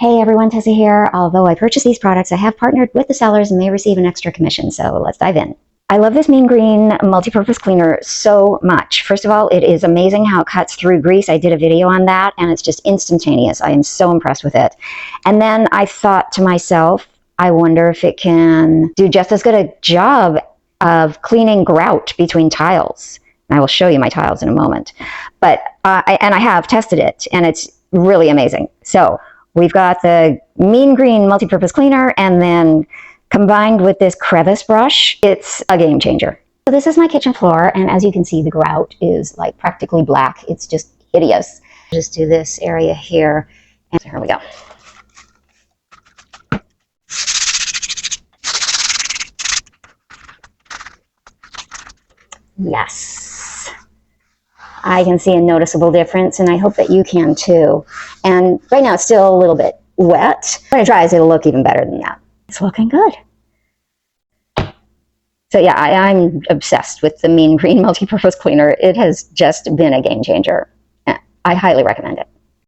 Hey everyone, Tessa here. Although I purchased these products, I have partnered with the sellers and may receive an extra commission, so let's dive in. I love this mean green multi-purpose cleaner so much. First of all, it is amazing how it cuts through grease. I did a video on that and it's just instantaneous. I am so impressed with it. And then I thought to myself, I wonder if it can do just as good a job of cleaning grout between tiles. And I will show you my tiles in a moment. But I have tested it and it's really amazing. So we've got the mean green multi-purpose cleaner, and then combined with this Crevice brush, it's a game changer. So this is my kitchen floor, and as you can see, the grout is like practically black. It's just hideous. Just do this area here, and here we go. Yes. I can see a noticeable difference, and I hope that you can too. And right now it's still a little bit wet. When it dries, it'll look even better than that. It's looking good. So yeah, I'm obsessed with the mean green multi-purpose cleaner. It has just been a game changer. I highly recommend it.